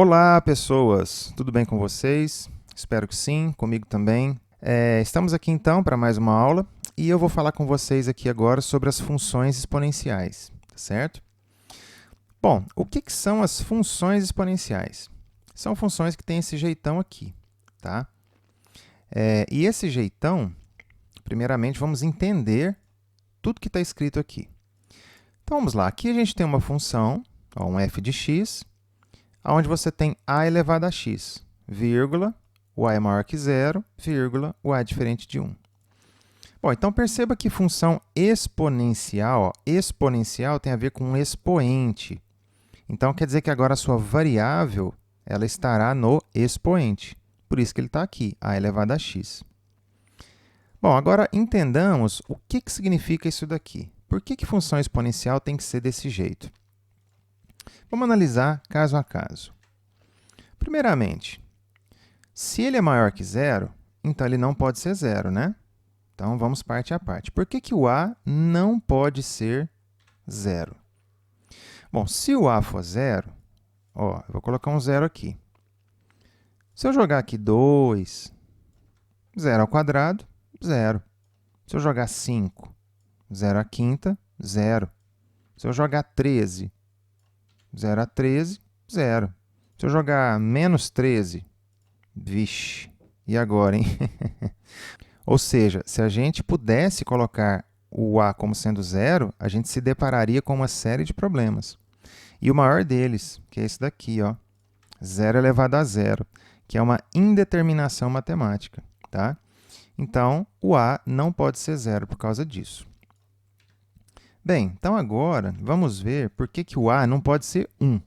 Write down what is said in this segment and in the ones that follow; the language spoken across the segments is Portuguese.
Olá, pessoas! Tudo bem com vocês? Espero que sim, comigo também. Estamos aqui então para mais uma aula e eu vou falar com vocês aqui agora sobre as funções exponenciais, tá certo? Bom, o que são as funções exponenciais? São funções que têm esse jeitão aqui, tá? E esse jeitão, primeiramente, vamos entender tudo que está escrito aqui. Então, vamos lá. Aqui a gente tem uma função, um f de x, onde você tem a elevado a x, vírgula, y é maior que zero, vírgula, y é diferente de 1. Bom, então perceba que função exponencial, exponencial tem a ver com um expoente. Então, quer dizer que agora a sua variável ela estará no expoente. Por isso que ele está aqui, a elevado a x. Bom, agora entendamos o que significa isso daqui. Por que função exponencial tem que ser desse jeito? Vamos analisar caso a caso. Primeiramente, se ele é maior que zero, então ele não pode ser zero, né? Então, vamos parte a parte. Por que o a não pode ser zero? Bom, se o a for zero, eu vou colocar um zero aqui. Se eu jogar aqui 2, 0 ao quadrado, zero. Se eu jogar 5, 0 à quinta, zero. Se eu jogar 13, 0 a 13, zero. Se eu jogar menos 13, vixe, e agora, hein? Ou seja, se a gente pudesse colocar o a como sendo zero, a gente se depararia com uma série de problemas. E o maior deles, que é esse daqui, ó, 0 elevado a zero, que é uma indeterminação matemática, tá? Então, o a não pode ser zero por causa disso. Bem, então agora vamos ver por que o a não pode ser 1.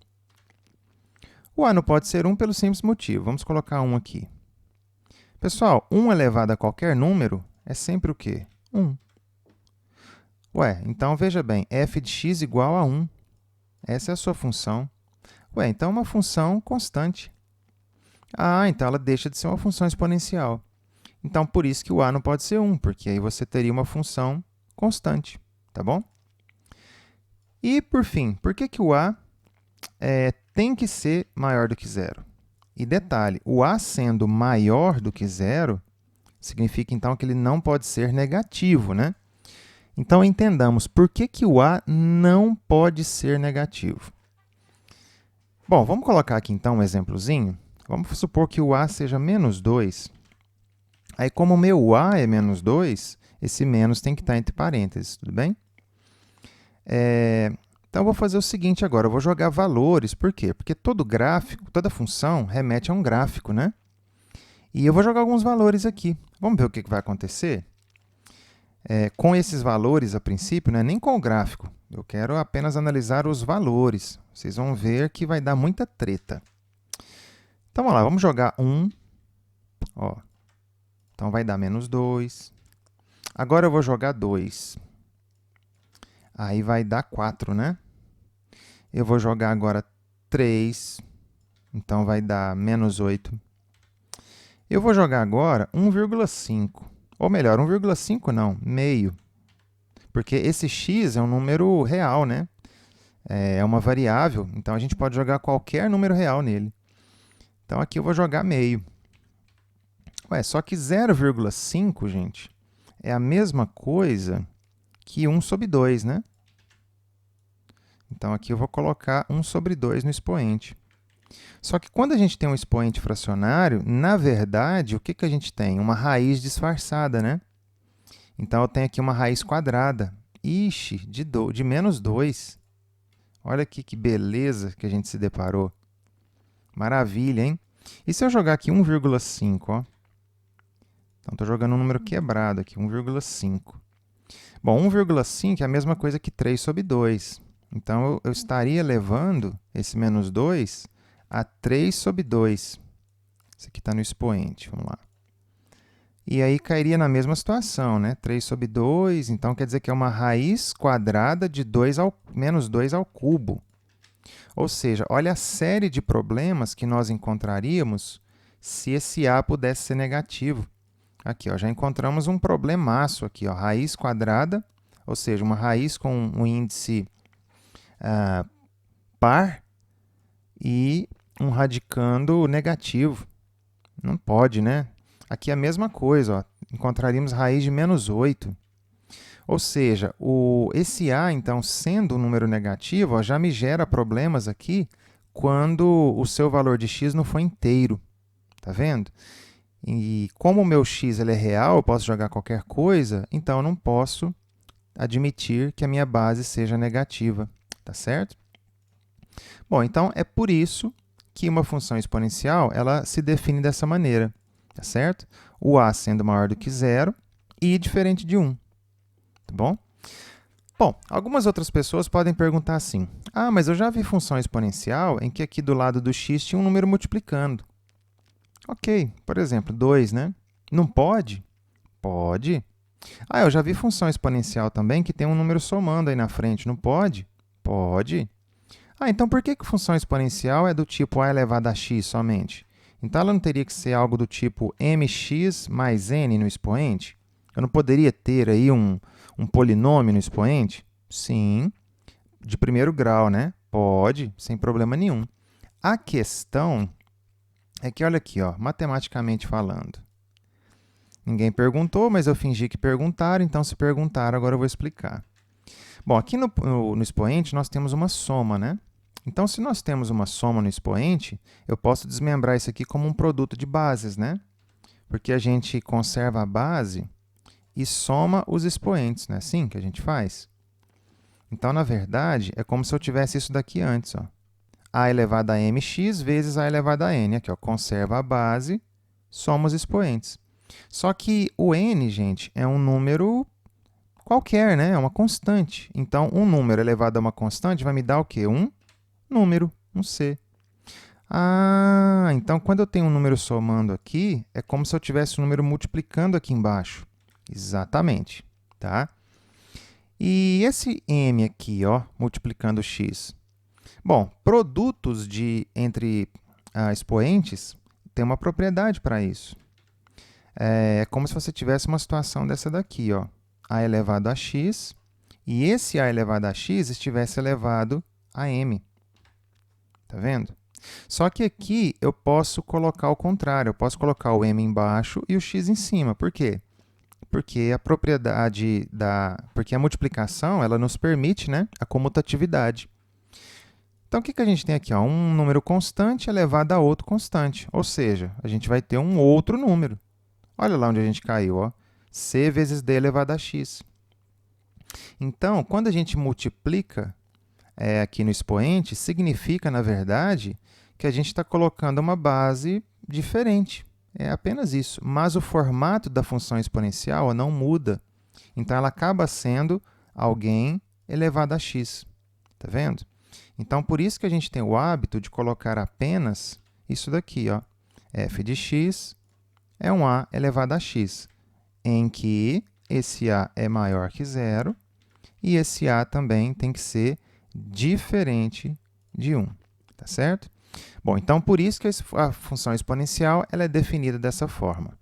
O a não pode ser 1 pelo simples motivo. Vamos colocar 1 aqui. Pessoal, 1 elevado a qualquer número é sempre o quê? 1. Então veja bem, f de x igual a 1. Essa é a sua função. Então é uma função constante. Então ela deixa de ser uma função exponencial. Então, por isso que o a não pode ser 1, porque aí você teria uma função constante, tá bom? E, por fim, por que o a tem que ser maior do que zero? E detalhe, o a sendo maior do que zero, significa, então, que ele não pode ser negativo, né? Então, entendamos por que o a não pode ser negativo. Bom, vamos colocar aqui, então, um exemplozinho. Vamos supor que o a seja menos 2. Aí, como o meu a é menos 2, esse menos tem que estar entre parênteses, tudo bem? Então, eu vou fazer o seguinte agora, eu vou jogar valores. Por quê? Porque todo gráfico, toda função remete a um gráfico, né? E eu vou jogar alguns valores aqui. Vamos ver o que vai acontecer? Com esses valores, a princípio, nem com o gráfico. Eu quero apenas analisar os valores. Vocês vão ver que vai dar muita treta. Então, vamos lá, vamos jogar 1. Então, vai dar menos 2. Agora, eu vou jogar 2. Aí vai dar 4, né? Eu vou jogar agora 3. Então, vai dar menos 8. Eu vou jogar agora 1,5. Ou melhor, 1,5 não, meio. Porque esse x é um número real, né? É uma variável, então a gente pode jogar qualquer número real nele. Então, aqui eu vou jogar meio. Só que 0,5, gente, é a mesma coisa que 1 sobre 2, né? Então, aqui eu vou colocar 1 sobre 2 no expoente. Só que quando a gente tem um expoente fracionário, na verdade, o que a gente tem? Uma raiz disfarçada, né? Então, eu tenho aqui uma raiz quadrada. Ixi, de menos 2. Olha aqui que beleza que a gente se deparou. Maravilha, hein? E se eu jogar aqui 1,5, Então, estou jogando um número quebrado aqui, 1,5. Bom, 1,5 é a mesma coisa que 3 sobre 2. Então, eu estaria levando esse menos 2 a 3 sobre 2. Isso aqui está no expoente, vamos lá. E aí cairia na mesma situação, né? 3 sobre 2, então quer dizer que é uma raiz quadrada de menos 2 ao cubo. Ou seja, olha a série de problemas que nós encontraríamos se esse a pudesse ser negativo. Aqui, já encontramos um problemaço aqui, raiz quadrada, ou seja, uma raiz com um índice par, e um radicando negativo. Não pode, né? Aqui é a mesma coisa, ó. Encontraríamos raiz de menos 8. Ou seja, esse a, então, sendo um número negativo, ó, já me gera problemas aqui quando o seu valor de x não for inteiro. Tá vendo? E como o meu x ele é real, eu posso jogar qualquer coisa, então eu não posso admitir que a minha base seja negativa. Tá certo? Bom, então é por isso que uma função exponencial ela se define dessa maneira. Tá certo? O a sendo maior do que zero e diferente de 1. Tá bom? Bom, algumas outras pessoas podem perguntar assim: ah, mas eu já vi função exponencial em que aqui do lado do x tinha um número multiplicando. Ok, por exemplo, 2, né? Não pode? Pode. Ah, eu já vi função exponencial também que tem um número somando aí na frente. Não pode? Pode. Ah, então por que função exponencial é do tipo a elevado a x somente? Então ela não teria que ser algo do tipo mx mais n no expoente? Eu não poderia ter aí um polinômio no expoente? Sim, de primeiro grau, né? Pode, sem problema nenhum. A questão é que, olha aqui, ó, matematicamente falando. Ninguém perguntou, mas eu fingi que perguntaram, então se perguntaram, agora eu vou explicar. Bom, aqui no expoente nós temos uma soma, né? Então, se nós temos uma soma no expoente, eu posso desmembrar isso aqui como um produto de bases, né? Porque a gente conserva a base e soma os expoentes, não é assim que a gente faz? Então, na verdade, é como se eu tivesse isso daqui antes, ó. A elevado a mx vezes a elevado a n. Aqui, ó, conserva a base, soma os expoentes. Só que o n, gente, é um número qualquer, né? É uma constante. Então, um número elevado a uma constante vai me dar o quê? Um número, um c. Ah, então quando eu tenho um número somando aqui, é como se eu tivesse um número multiplicando aqui embaixo. Exatamente, tá? E esse m aqui, ó, multiplicando x? Bom, produtos entre expoentes têm uma propriedade para isso. É como se você tivesse uma situação dessa daqui, ó, a elevado a x, e esse a elevado a x estivesse elevado a m. Tá vendo? Só que aqui eu posso colocar o contrário, eu posso colocar o m embaixo e o x em cima. Por quê? Porque a multiplicação ela nos permite, né, a comutatividade. Então, o que a gente tem aqui? Ó? Um número constante elevado a outro constante. Ou seja, a gente vai ter um outro número. Olha lá onde a gente caiu. Ó. C vezes d elevado a x. Então, quando a gente multiplica aqui no expoente, significa, na verdade, que a gente está colocando uma base diferente. É apenas isso. Mas o formato da função exponencial não muda. Então, ela acaba sendo alguém elevado a x. Está vendo? Então, por isso que a gente tem o hábito de colocar apenas isso daqui, ó. F de x é um a elevado a x, em que esse a é maior que zero e esse a também tem que ser diferente de 1. Tá certo? Bom, então, por isso que a função exponencial ela é definida dessa forma.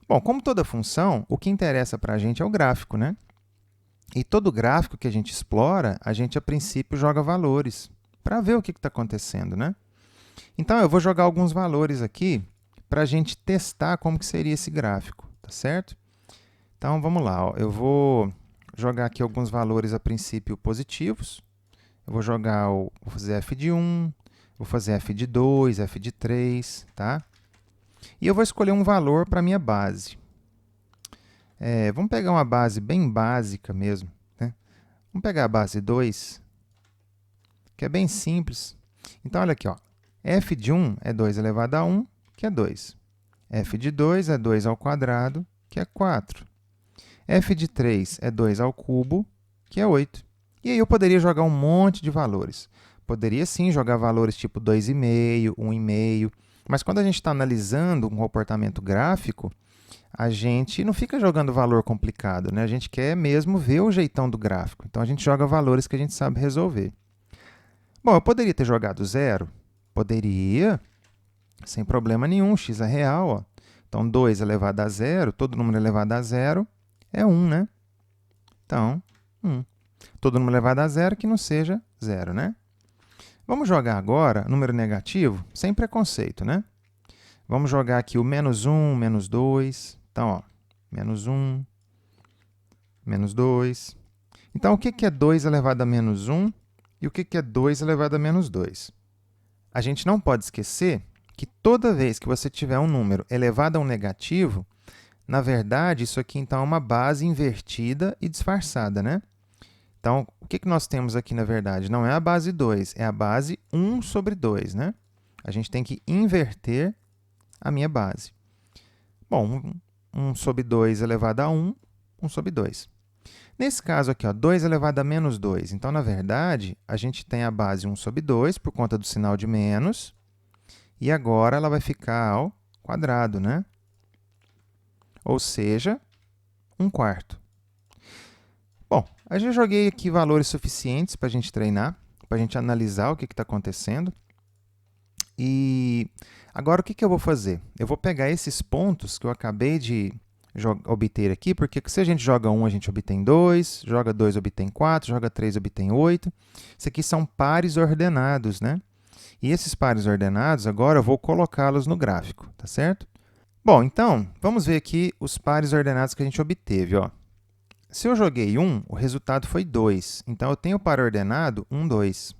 Bom, como toda função, o que interessa para a gente é o gráfico, né? E todo gráfico que a gente explora, a gente, a princípio, joga valores para ver o que está acontecendo, né? Então, eu vou jogar alguns valores aqui para a gente testar como que seria esse gráfico, tá certo? Então, vamos lá. Ó. Eu vou jogar aqui alguns valores, a princípio, positivos. Eu vou fazer f de 1, vou fazer f de 2, f de 3, tá? E eu vou escolher um valor para a minha base. Vamos pegar uma base bem básica mesmo. Né? Vamos pegar a base 2, que é bem simples. Então, olha aqui, ó. F de 1 é 2 elevado a 1, que é 2. F de 2 é 2 ao quadrado, que é 4. F de 3 é 2 ao cubo, que é 8. E aí eu poderia jogar um monte de valores. Poderia, sim, jogar valores tipo 2,5, 1,5. Mas quando a gente está analisando um comportamento gráfico, a gente não fica jogando valor complicado, né? A gente quer mesmo ver o jeitão do gráfico. Então, a gente joga valores que a gente sabe resolver. Bom, eu poderia ter jogado zero? Poderia, sem problema nenhum. X é real. Ó. Então, 2 elevado a zero, todo número elevado a zero é 1, né? Então, 1. Todo número elevado a zero que não seja zero, né? Vamos jogar agora número negativo, sem preconceito, né? Vamos jogar aqui o menos 1, menos 2. Então, ó, menos 1, menos 2. Então, o que é 2 elevado a menos 1 e o que é 2 elevado a menos 2? A gente não pode esquecer que toda vez que você tiver um número elevado a um negativo, na verdade, isso aqui então é uma base invertida e disfarçada, né? Então, o que nós temos aqui, na verdade? Não é a base 2, é a base 1 sobre 2, né? A gente tem que inverter a minha base. Bom, 1 sobre 2 elevado a 1, 1 sobre 2. Nesse caso aqui, ó, 2 elevado a menos 2. Então, na verdade, a gente tem a base 1 sobre 2 por conta do sinal de menos. E agora ela vai ficar ao quadrado, né? Ou seja, 1/4. Bom, eu já joguei aqui valores suficientes para a gente treinar, para a gente analisar o que está acontecendo. E agora o que eu vou fazer? Eu vou pegar esses pontos que eu acabei de obter aqui, porque se a gente joga 1, a gente obtém 2, joga 2, obtém 4, joga 3, obtém 8. Isso aqui são pares ordenados, né? E esses pares ordenados, agora eu vou colocá-los no gráfico, tá certo? Bom, então, vamos ver aqui os pares ordenados que a gente obteve, ó. Se eu joguei 1, o resultado foi 2. Então, eu tenho o par ordenado 1, 2.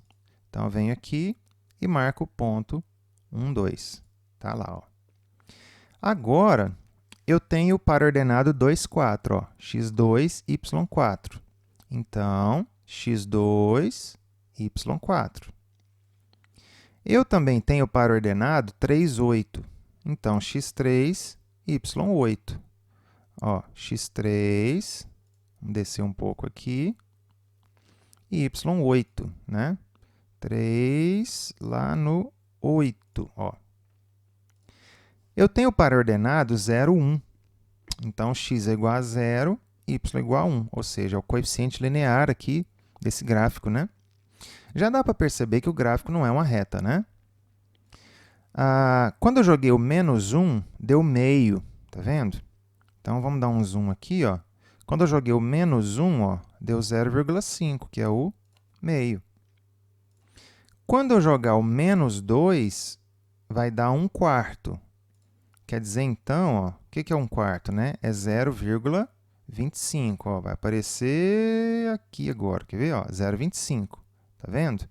Então, eu venho aqui e marco o ponto 1, 2. Tá lá, ó. Agora, eu tenho o par ordenado 2, 4, ó, x2, y4. Então, x2, y4. Eu também tenho o par ordenado 3, 8. Então, x3, y8. Ó, x3, vamos descer um pouco aqui, e y8, né? 3 lá no 8, ó. Eu tenho o par ordenado 0, 1. Então, x é igual a 0, y é igual a 1, ou seja, é o coeficiente linear aqui desse gráfico, né? Já dá para perceber que o gráfico não é uma reta, né? Quando eu joguei o menos 1, deu meio, tá vendo? Então, vamos dar um zoom aqui, ó. Quando eu joguei o menos 1, ó, deu 0,5, que é o meio. Quando eu jogar o menos 2, vai dar 1/4. Quer dizer, então, ó, o que é 1/4, né? É 0,25. Ó, vai aparecer aqui agora, quer ver? Ó, 0,25. Tá vendo?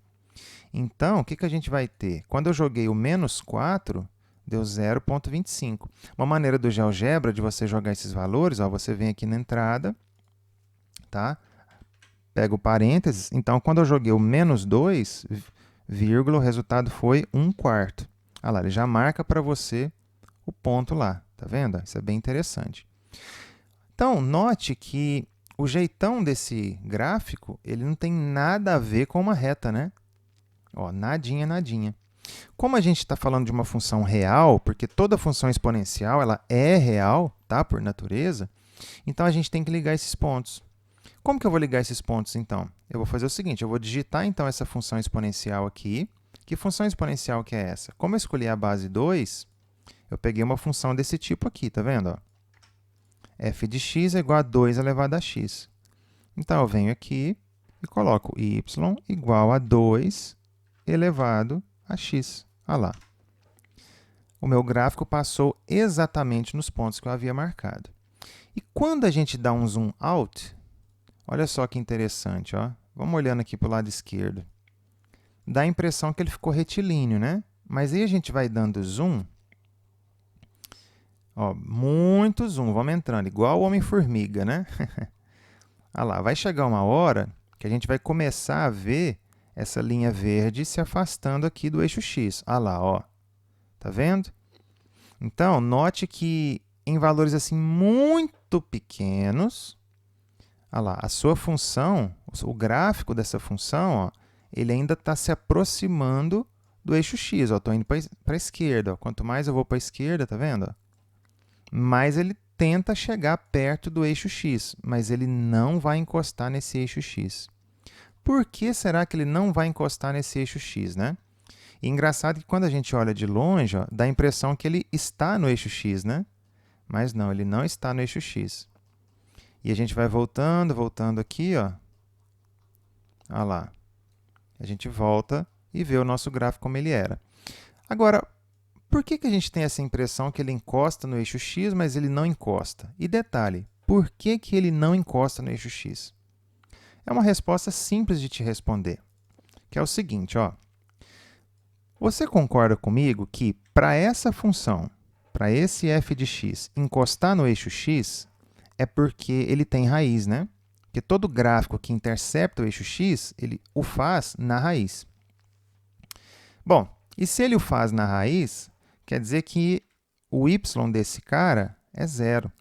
Então, o que a gente vai ter? Quando eu joguei o menos 4, deu 0,25. Uma maneira do GeoGebra de você jogar esses valores, ó, você vem aqui na entrada, tá? Pega o parênteses. Então, quando eu joguei o menos 2, vírgula, o resultado foi 1/4. Olha lá, ele já marca para você o ponto lá. Tá vendo? Isso é bem interessante. Então, note que o jeitão desse gráfico, ele não tem nada a ver com uma reta, né? Ó, nadinha, nadinha. Como a gente está falando de uma função real, porque toda função exponencial ela é real, tá? Por natureza, então a gente tem que ligar esses pontos. Como que eu vou ligar esses pontos, então? Eu vou fazer o seguinte, eu vou digitar, então, essa função exponencial aqui. Que função exponencial que é essa? Como eu escolhi a base 2, eu peguei uma função desse tipo aqui, tá vendo? Ó? f de x é igual a 2 elevado a x. Então, eu venho aqui e coloco y igual a 2 elevado a x. Olha lá. O meu gráfico passou exatamente nos pontos que eu havia marcado. E quando a gente dá um zoom out, olha só que interessante, ó. Vamos olhando aqui para o lado esquerdo. Dá a impressão que ele ficou retilíneo, né? Mas aí a gente vai dando zoom. Ó, muito zoom, vamos entrando, igual o Homem-Formiga, né? Olha lá, vai chegar uma hora que a gente vai começar a ver essa linha verde se afastando aqui do eixo x. Olha lá, ó. Tá vendo? Então, note que em valores assim muito pequenos, olha lá, a sua função, o gráfico dessa função, ó, ele ainda está se aproximando do eixo x. Estou indo para a esquerda. Ó. Quanto mais eu vou para a esquerda, tá vendo? Ó, mais ele tenta chegar perto do eixo x, mas ele não vai encostar nesse eixo x. Por que será que ele não vai encostar nesse eixo x, né? E engraçado que quando a gente olha de longe, ó, dá a impressão que ele está no eixo x, né? Mas não, ele não está no eixo x. E a gente vai voltando, voltando aqui, ó. Olha lá. A gente volta e ver o nosso gráfico como ele era. Agora, por que a gente tem essa impressão que ele encosta no eixo x, mas ele não encosta? E detalhe, por que ele não encosta no eixo x? É uma resposta simples de te responder, que é o seguinte, ó. Você concorda comigo que para essa função, para esse f de x, encostar no eixo x é porque ele tem raiz, né? Porque todo gráfico que intercepta o eixo x, ele o faz na raiz. Bom, e se ele o faz na raiz, quer dizer que o y desse cara é zero.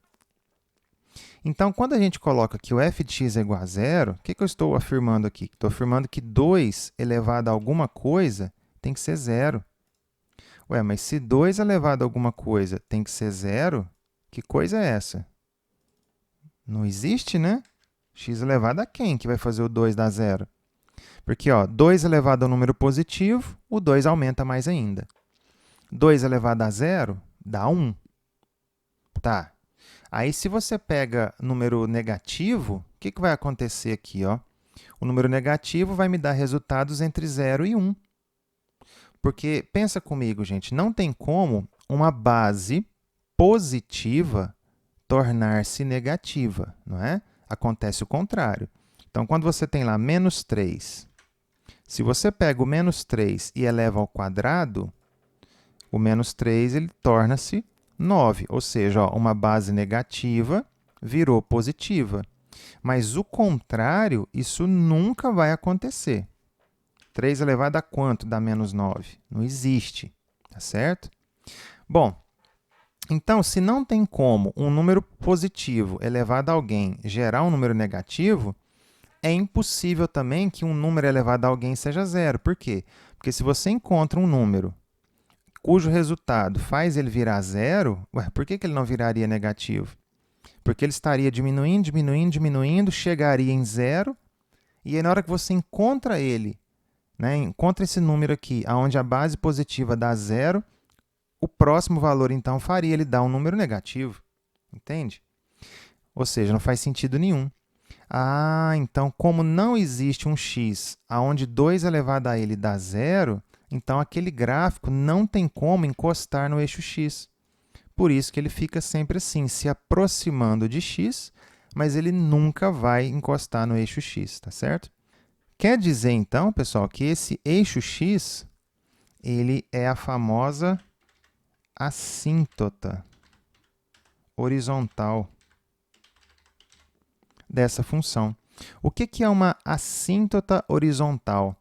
Então, quando a gente coloca que o f de x é igual a zero, o que eu estou afirmando aqui? Estou afirmando que 2 elevado a alguma coisa tem que ser zero. Ué, mas se 2 elevado a alguma coisa tem que ser zero, que coisa é essa? Não existe, né? X elevado a quem que vai fazer o 2 dar zero? Porque, ó, 2 elevado a um número positivo, o 2 aumenta mais ainda. 2 elevado a zero dá 1. Tá. Aí, se você pega número negativo, o que vai acontecer aqui? Ó? O número negativo vai me dar resultados entre 0 e 1. Porque, pensa comigo, gente, não tem como uma base positiva tornar-se negativa, não é? Acontece o contrário. Então, quando você tem lá menos 3, se você pega o menos 3 e eleva ao quadrado, o menos 3 ele torna-se 9, ou seja, ó, uma base negativa virou positiva. Mas o contrário, isso nunca vai acontecer. 3 elevado a quanto dá menos 9? Não existe, tá certo? Bom, então, se não tem como um número positivo elevado a alguém gerar um número negativo, é impossível também que um número elevado a alguém seja zero. Por quê? Porque se você encontra um número cujo resultado faz ele virar zero, ué, por que ele não viraria negativo? Porque ele estaria diminuindo, diminuindo, diminuindo, chegaria em zero, e aí na hora que você encontra ele, né, encontra esse número aqui, onde a base positiva dá zero, o próximo valor, então, faria ele dar um número negativo. Entende? Ou seja, não faz sentido nenhum. Ah, então, como não existe um x onde 2 elevado a ele dá zero, então aquele gráfico não tem como encostar no eixo x. Por isso que ele fica sempre assim, se aproximando de x, mas ele nunca vai encostar no eixo x, tá certo? Quer dizer, então, pessoal, que esse eixo x ele é a famosa assíntota horizontal dessa função. O que é uma assíntota horizontal?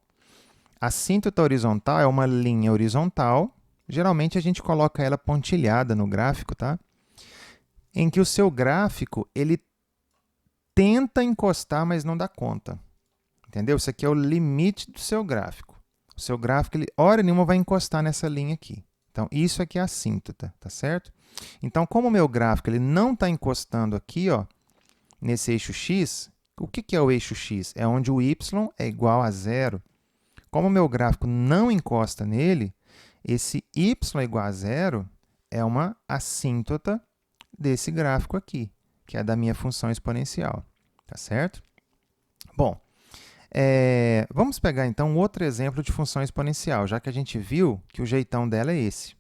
A assíntota horizontal é uma linha horizontal, geralmente a gente coloca ela pontilhada no gráfico, tá? Em que o seu gráfico ele tenta encostar, mas não dá conta. Entendeu? Isso aqui é o limite do seu gráfico. O seu gráfico, ele, hora nenhuma, vai encostar nessa linha aqui. Então, isso aqui é a assíntota, tá certo? Então, como o meu gráfico ele não está encostando aqui, ó, nesse eixo x, o que é o eixo x? É onde o y é igual a zero. Como o meu gráfico não encosta nele, esse y igual a zero é uma assíntota desse gráfico aqui, que é da minha função exponencial, tá certo? Bom, vamos pegar, então, outro exemplo de função exponencial, já que a gente viu que o jeitão dela é esse.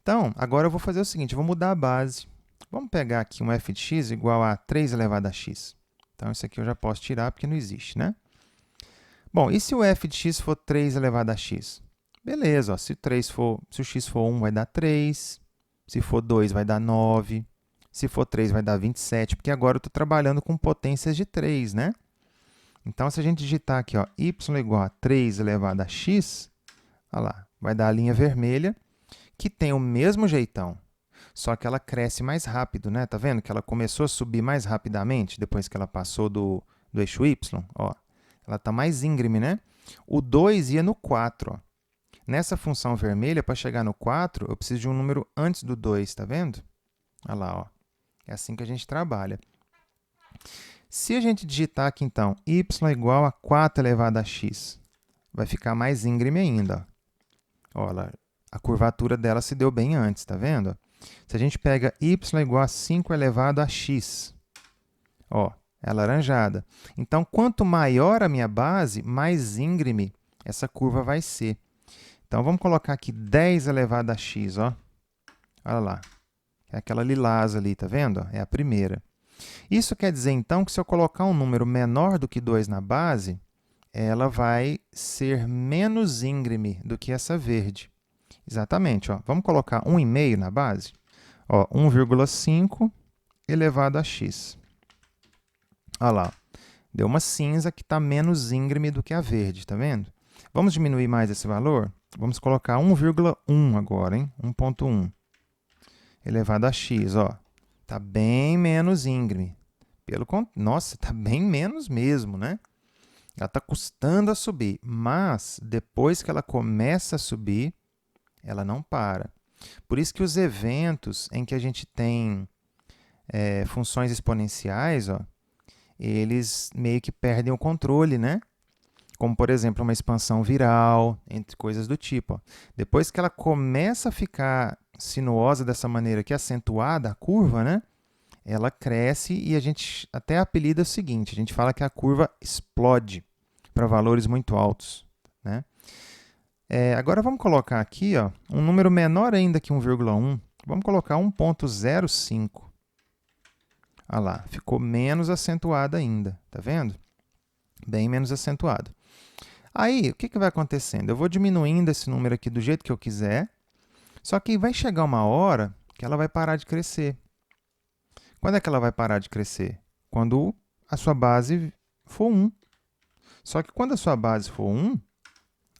Então, agora eu vou fazer o seguinte, eu vou mudar a base. Vamos pegar aqui um f de x igual a 3 elevado a x. Então, isso aqui eu já posso tirar, porque não existe, né? Bom, e se o f de x for 3 elevado a x? Beleza, ó, se o x for 1, vai dar 3. Se for 2, vai dar 9. Se for 3, vai dar 27, porque agora eu estou trabalhando com potências de 3, né? Então, se a gente digitar aqui, ó, y igual a 3 elevado a x, olha lá, vai dar a linha vermelha, que tem o mesmo jeitão, só que ela cresce mais rápido, né? Tá vendo que ela começou a subir mais rapidamente depois que ela passou do eixo y? Ó, ela está mais íngreme, né? O 2 ia no 4. Ó. Nessa função vermelha, para chegar no 4, eu preciso de um número antes do 2, tá vendo? Olha lá, ó. É assim que a gente trabalha. Se a gente digitar aqui, então, y igual a 4 elevado a x, vai ficar mais íngreme ainda. Ó, a curvatura dela se deu bem antes, tá vendo? Se a gente pega y igual a 5 elevado a x, ó, é alaranjada. Então, quanto maior a minha base, mais íngreme essa curva vai ser. Então, vamos colocar aqui 10 elevado a x, ó. Olha lá. É aquela lilás ali, tá vendo? É a primeira. Isso quer dizer, então, que se eu colocar um número menor do que 2 na base, ela vai ser menos íngreme do que essa verde. Exatamente, ó. Vamos colocar 1,5 na base? Ó, 1,5 elevado a x. Olha lá. Deu uma cinza que está menos íngreme do que a verde, tá vendo? Vamos diminuir mais esse valor? Vamos colocar 1,1 agora, hein? 1,1 elevado a x, ó. Está bem menos íngreme. Nossa, está bem menos mesmo, né? Ela está custando a subir, mas depois que ela começa a subir, ela não para. Por isso que os eventos em que a gente tem funções exponenciais, ó, eles meio que perdem o controle, né? Como, por exemplo, uma expansão viral, entre coisas do tipo. Ó. Depois que ela começa a ficar sinuosa dessa maneira, que é acentuada a curva, né? Ela cresce e a gente até apelida o seguinte, a gente fala que a curva explode para valores muito altos, né? Agora vamos colocar aqui, ó, um número menor ainda que 1,1. Vamos colocar 1,05. Olha lá, ficou menos acentuada ainda, tá vendo? Bem menos acentuado. Aí, o que vai acontecendo? Eu vou diminuindo esse número aqui do jeito que eu quiser, só que vai chegar uma hora que ela vai parar de crescer. Quando é que ela vai parar de crescer? Quando a sua base for 1. Só que quando a sua base for 1,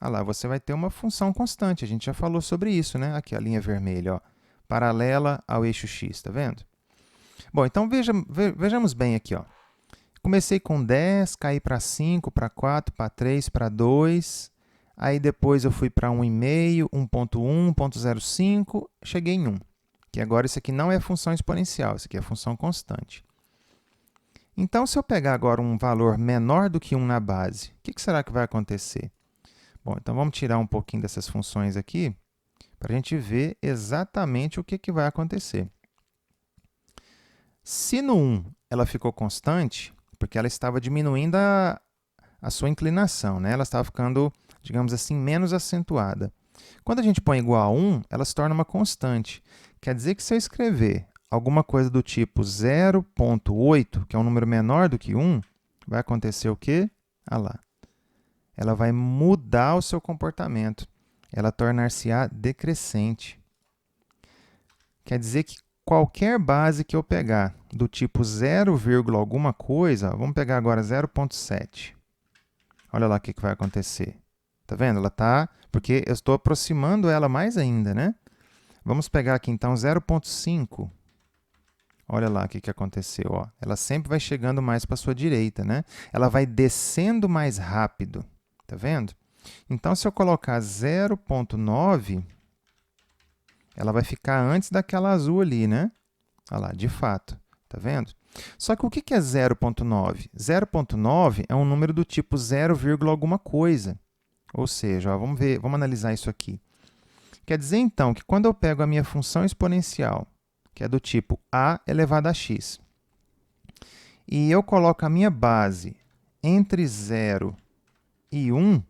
olha lá, você vai ter uma função constante. A gente já falou sobre isso, né? Aqui, a linha vermelha, ó, paralela ao eixo x, tá vendo? Bom, então vejamos bem aqui, ó. Comecei com 10, caí para 5, para 4, para 3, para 2. Aí depois eu fui para 1,5, 1,1, 1,05, cheguei em 1. Que agora isso aqui não é função exponencial, isso aqui é função constante. Então, se eu pegar agora um valor menor do que 1 na base, o que será que vai acontecer? Bom, então vamos tirar um pouquinho dessas funções aqui para a gente ver exatamente o que vai acontecer. Se no 1 ela ficou constante, porque ela estava diminuindo a sua inclinação, né? Ela estava ficando, digamos assim, menos acentuada. Quando a gente põe igual a 1, ela se torna uma constante. Quer dizer que se eu escrever alguma coisa do tipo 0,8, que é um número menor do que 1, vai acontecer o quê? Olha lá. Ela vai mudar o seu comportamento. Ela tornar-se-á decrescente. Quer dizer que qualquer base que eu pegar do tipo 0, alguma coisa, vamos pegar agora 0,7. Olha lá o que vai acontecer. Tá vendo? Ela está... Porque eu estou aproximando ela mais ainda, né? Vamos pegar aqui, então, 0,5. Olha lá o que aconteceu. Ó. Ela sempre vai chegando mais para a sua direita, né? Ela vai descendo mais rápido. Tá vendo? Então, se eu colocar 0,9, ela vai ficar antes daquela azul ali, né? Olha lá, de fato. Tá vendo? Só que o que é 0,9? 0,9 é um número do tipo 0, alguma coisa. Ou seja, ó, vamos analisar isso aqui. Quer dizer, então, que quando eu pego a minha função exponencial, que é do tipo a elevado a x, e eu coloco a minha base entre 0 e 1,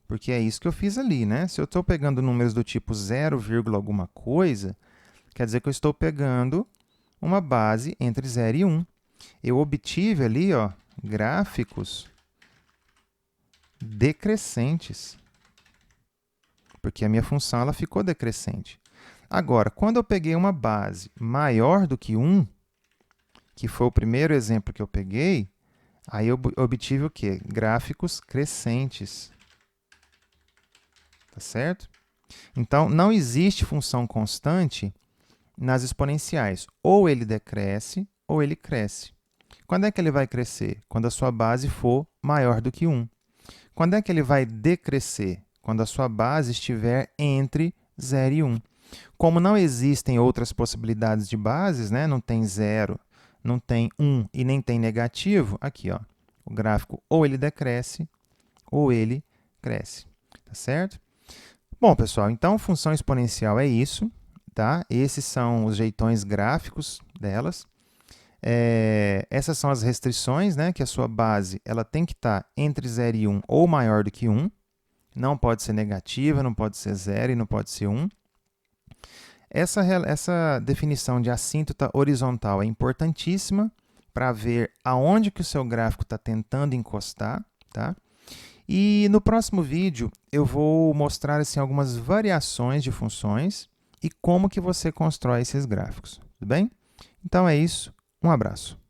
porque é isso que eu fiz ali, né? Se eu estou pegando números do tipo 0, alguma coisa, quer dizer que eu estou pegando uma base entre 0 e 1. Eu obtive ali, ó, gráficos decrescentes, porque a minha função ela ficou decrescente. Agora, quando eu peguei uma base maior do que 1, que foi o primeiro exemplo que eu peguei, aí eu obtive o quê? Gráficos crescentes. Tá certo? Então, não existe função constante nas exponenciais. Ou ele decresce, ou ele cresce. Quando é que ele vai crescer? Quando a sua base for maior do que 1. Quando é que ele vai decrescer? Quando a sua base estiver entre 0 e 1. Como não existem outras possibilidades de bases, né? Não tem 0, não tem 1 e nem tem negativo, aqui, ó, o gráfico ou ele decresce ou ele cresce. Tá certo? Bom, pessoal, então função exponencial é isso. Tá? Esses são os jeitões gráficos delas. Essas são as restrições, né? Que a sua base ela tem que estar entre 0 e 1 ou maior do que 1. Não pode ser negativa, não pode ser 0 e não pode ser 1. Essa definição de assíntota horizontal é importantíssima para ver aonde que o seu gráfico está tentando encostar, tá? E no próximo vídeo eu vou mostrar assim, algumas variações de funções e como que você constrói esses gráficos, tudo bem? Então é isso, um abraço.